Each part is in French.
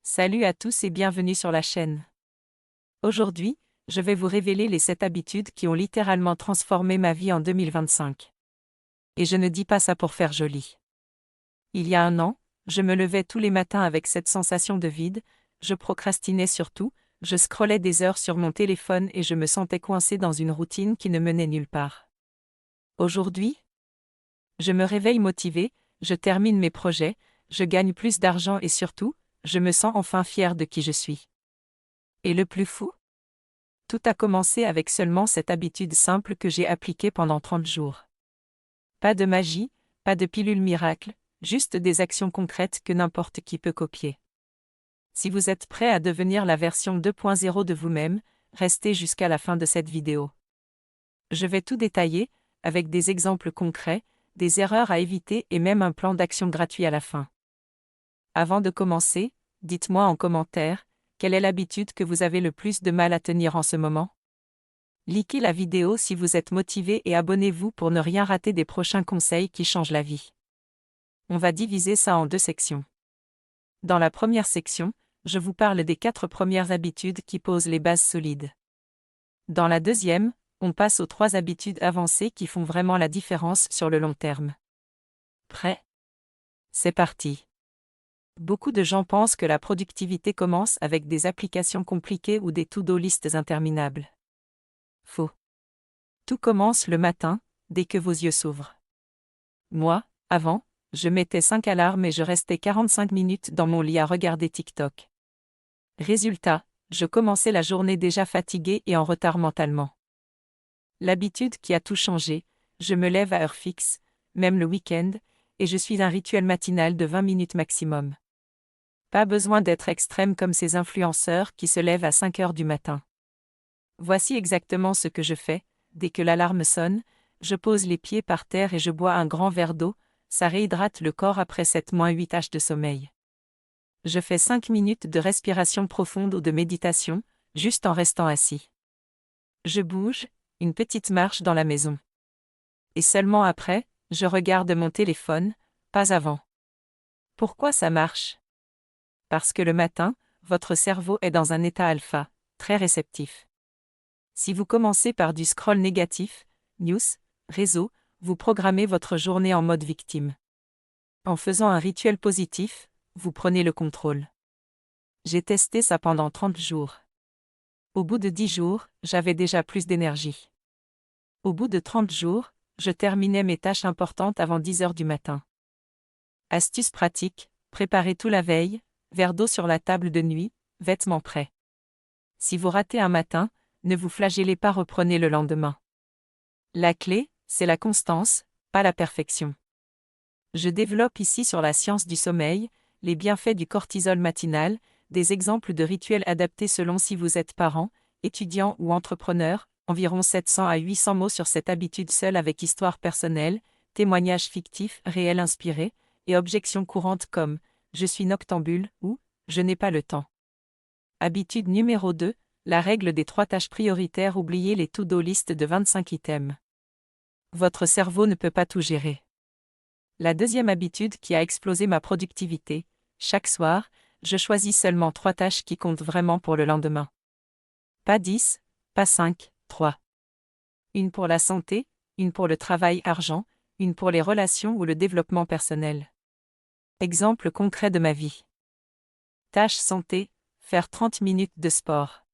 Salut à tous et bienvenue sur la chaîne. Aujourd'hui, je vais vous révéler les 7 habitudes qui ont littéralement transformé ma vie en 2025. Et je ne dis pas ça pour faire joli. Il y a un an, je me levais tous les matins avec cette sensation de vide, je procrastinais surtout, je scrollais des heures sur mon téléphone et je me sentais coincé dans une routine qui ne menait nulle part. Aujourd'hui, je me réveille motivé, je termine mes projets, je gagne plus d'argent et surtout, je me sens enfin fier de qui je suis. Et le plus fou? Tout a commencé avec seulement cette habitude simple que j'ai appliquée pendant 30 jours. Pas de magie, pas de pilule miracle, juste des actions concrètes que n'importe qui peut copier. Si vous êtes prêt à devenir la version 2.0 de vous-même, restez jusqu'à la fin de cette vidéo. Je vais tout détailler, avec des exemples concrets, des erreurs à éviter et même un plan d'action gratuit à la fin. Avant de commencer, dites-moi en commentaire, quelle est l'habitude que vous avez le plus de mal à tenir en ce moment? Likez la vidéo si vous êtes motivé et abonnez-vous pour ne rien rater des prochains conseils qui changent la vie. On va diviser ça en 2 sections. Dans la première section, je vous parle des 4 premières habitudes qui posent les bases solides. Dans la deuxième, on passe aux 3 habitudes avancées qui font vraiment la différence sur le long terme. Prêt? C'est parti. Beaucoup de gens pensent que la productivité commence avec des applications compliquées ou des to-do listes interminables. Faux. Tout commence le matin, dès que vos yeux s'ouvrent. Moi, avant, je mettais 5 alarmes et je restais 45 minutes dans mon lit à regarder TikTok. Résultat, je commençais la journée déjà fatigué et en retard mentalement. L'habitude qui a tout changé, je me lève à heure fixe, même le week-end, et je suis un rituel matinal de 20 minutes maximum. Pas besoin d'être extrême comme ces influenceurs qui se lèvent à 5 heures du matin. Voici exactement ce que je fais. Dès que l'alarme sonne, je pose les pieds par terre et je bois un grand verre d'eau, ça réhydrate le corps après 7-8 heures de sommeil. Je fais 5 minutes de respiration profonde ou de méditation, juste en restant assis. Je bouge, une petite marche dans la maison. Et seulement après, je regarde mon téléphone, pas avant. Pourquoi ça marche? Parce que le matin, votre cerveau est dans un état alpha, très réceptif. Si vous commencez par du scroll négatif, news, réseau, vous programmez votre journée en mode victime. En faisant un rituel positif, vous prenez le contrôle. J'ai testé ça pendant 30 jours. Au bout de 10 jours, j'avais déjà plus d'énergie. Au bout de 30 jours, je terminais mes tâches importantes avant 10 heures du matin. Astuce pratique, préparez tout la veille, verre d'eau sur la table de nuit, vêtements prêts. Si vous ratez un matin, ne vous flagellez pas, reprenez le lendemain. La clé, c'est la constance, pas la perfection. Je développe ici sur la science du sommeil, les bienfaits du cortisol matinal, des exemples de rituels adaptés selon si vous êtes parent, étudiant ou entrepreneur, environ 700 à 800 mots sur cette habitude seule avec histoire personnelle, témoignages fictifs, réels inspirés, et objections courantes comme « je suis noctambule » ou « je n'ai pas le temps ». Habitude numéro 2, la règle des 3 tâches prioritaires, oubliez les to-do list de 25 items. Votre cerveau ne peut pas tout gérer. La deuxième habitude qui a explosé ma productivité, chaque soir, je choisis seulement 3 tâches qui comptent vraiment pour le lendemain. Pas 10, pas 5, 3. Une pour la santé, une pour le travail argent, une pour les relations ou le développement personnel. Exemple concret de ma vie. Tâche santé, faire 30 minutes de sport.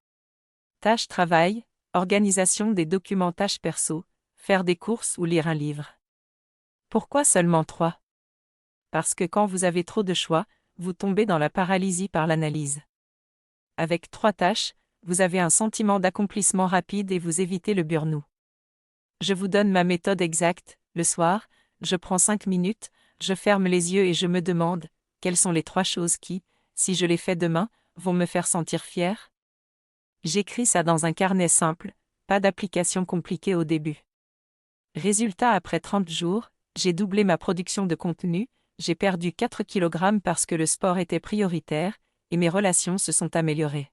Tâche travail, organisation des documents. Tâche perso, faire des courses ou lire un livre. Pourquoi seulement 3? Parce que quand vous avez trop de choix, vous tombez dans la paralysie par l'analyse. Avec 3 tâches, vous avez un sentiment d'accomplissement rapide et vous évitez le burn-out. Je vous donne ma méthode exacte. Le soir, je prends 5 minutes, je ferme les yeux et je me demande, quelles sont les 3 choses qui, si je les fais demain, vont me faire sentir fier? J'écris ça dans un carnet simple, pas d'application compliquée au début. Résultat, après 30 jours, j'ai doublé ma production de contenu, j'ai perdu 4 kg parce que le sport était prioritaire, et mes relations se sont améliorées.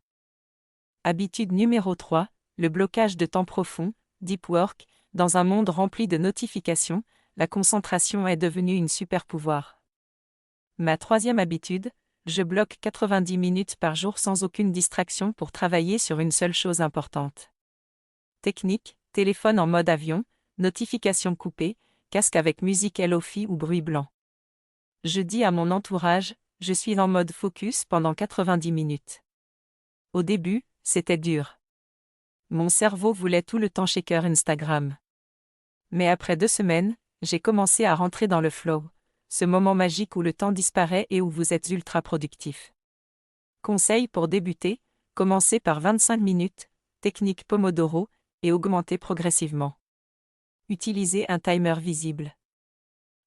Habitude numéro 3, le blocage de temps profond, deep work. Dans un monde rempli de notifications, la concentration est devenue une super pouvoir. Ma 3e habitude, Je bloque 90 minutes par jour sans aucune distraction pour travailler sur une seule chose importante. Technique, téléphone en mode avion, notifications coupées, casque avec musique LOFI ou bruit blanc. Je dis à mon entourage, je suis en mode focus pendant 90 minutes. Au début, c'était dur. Mon cerveau voulait tout le temps checker Instagram. Mais après 2 semaines, j'ai commencé à rentrer dans le flow, ce moment magique où le temps disparaît et où vous êtes ultra productif. Conseil pour débuter, commencez par 25 minutes, technique Pomodoro, et augmentez progressivement. Utilisez un timer visible.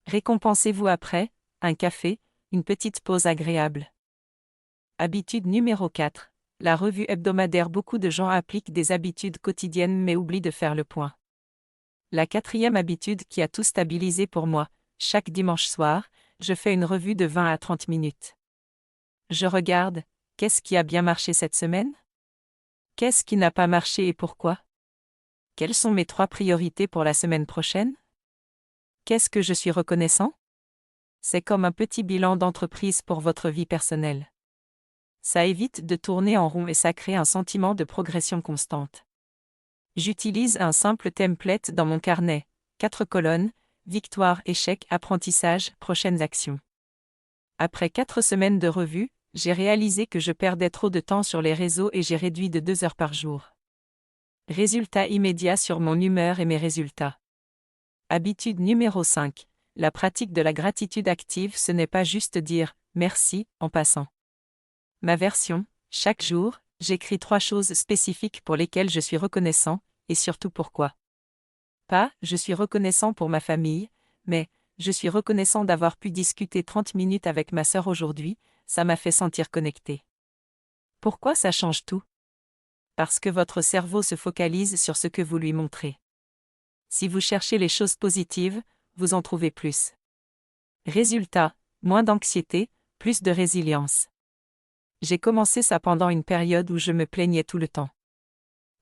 Récompensez-vous après, un café, une petite pause agréable. Habitude numéro 4. La revue hebdomadaire. Beaucoup de gens appliquent des habitudes quotidiennes mais oublient de faire le point. La 4e habitude qui a tout stabilisé pour moi, chaque dimanche soir, je fais une revue de 20 à 30 minutes. Je regarde, qu'est-ce qui a bien marché cette semaine? Qu'est-ce qui n'a pas marché et pourquoi? Quelles sont mes 3 priorités pour la semaine prochaine? Qu'est-ce que je suis reconnaissant? C'est comme un petit bilan d'entreprise pour votre vie personnelle. Ça évite de tourner en rond et ça crée un sentiment de progression constante. J'utilise un simple template dans mon carnet, 4 colonnes, victoire, échec, apprentissage, prochaines actions. Après 4 semaines de revue, j'ai réalisé que je perdais trop de temps sur les réseaux et j'ai réduit de 2 heures par jour. Résultat immédiat sur mon humeur et mes résultats. Habitude numéro 5. La pratique de la gratitude active, ce n'est pas juste dire « merci » en passant. Ma version, chaque jour, j'écris 3 choses spécifiques pour lesquelles je suis reconnaissant, et surtout pourquoi. Pas « je suis reconnaissant pour ma famille », mais « je suis reconnaissant d'avoir pu discuter 30 minutes avec ma sœur aujourd'hui, ça m'a fait sentir connecté. Pourquoi ça change tout? Parce que votre cerveau se focalise sur ce que vous lui montrez. Si vous cherchez les choses positives, vous en trouvez plus. Résultat, moins d'anxiété, plus de résilience. J'ai commencé ça pendant une période où je me plaignais tout le temps.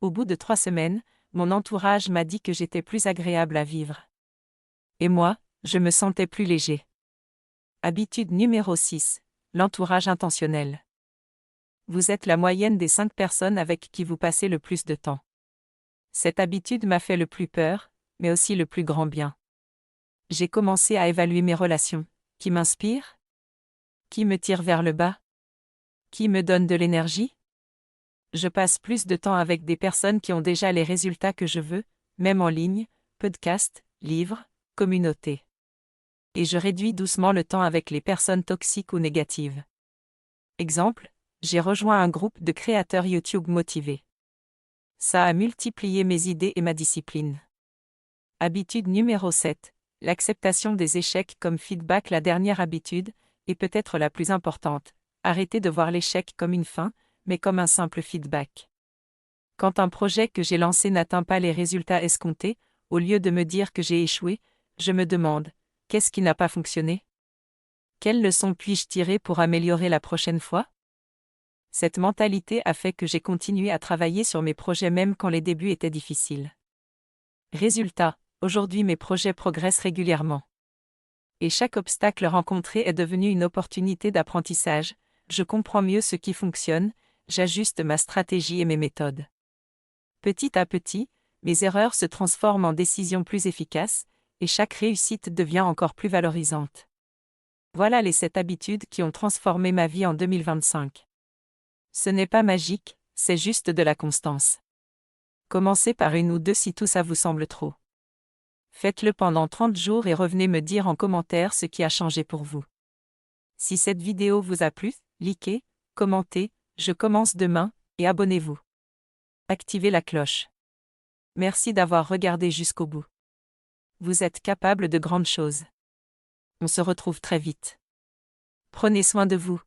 Au bout de 3 semaines, mon entourage m'a dit que j'étais plus agréable à vivre. Et moi, je me sentais plus léger. Habitude numéro 6. L'entourage intentionnel. Vous êtes la moyenne des 5 personnes avec qui vous passez le plus de temps. Cette habitude m'a fait le plus peur, mais aussi le plus grand bien. J'ai commencé à évaluer mes relations. Qui m'inspire? Qui me tire vers le bas? Qui me donne de l'énergie? Je passe plus de temps avec des personnes qui ont déjà les résultats que je veux, même en ligne, podcast, livres, communauté. Et je réduis doucement le temps avec les personnes toxiques ou négatives. Exemple, j'ai rejoint un groupe de créateurs YouTube motivés. Ça a multiplié mes idées et ma discipline. Habitude numéro 7. L'acceptation des échecs comme feedback. La dernière habitude, et peut-être la plus importante, arrêtez de voir l'échec comme une fin, mais comme un simple feedback. Quand un projet que j'ai lancé n'atteint pas les résultats escomptés, au lieu de me dire que j'ai échoué, je me demande, qu'est-ce qui n'a pas fonctionné? Quelles leçons puis-je tirer pour améliorer la prochaine fois? Cette mentalité a fait que j'ai continué à travailler sur mes projets même quand les débuts étaient difficiles. Résultat, aujourd'hui mes projets progressent régulièrement. Et chaque obstacle rencontré est devenu une opportunité d'apprentissage, je comprends mieux ce qui fonctionne, j'ajuste ma stratégie et mes méthodes. Petit à petit, mes erreurs se transforment en décisions plus efficaces, et chaque réussite devient encore plus valorisante. Voilà les 7 habitudes qui ont transformé ma vie en 2025. Ce n'est pas magique, c'est juste de la constance. Commencez par 1 ou 2 si tout ça vous semble trop. Faites-le pendant 30 jours et revenez me dire en commentaire ce qui a changé pour vous. Si cette vidéo vous a plu, likez, commentez, je commence demain, et abonnez-vous. Activez la cloche. Merci d'avoir regardé jusqu'au bout. Vous êtes capable de grandes choses. On se retrouve très vite. Prenez soin de vous.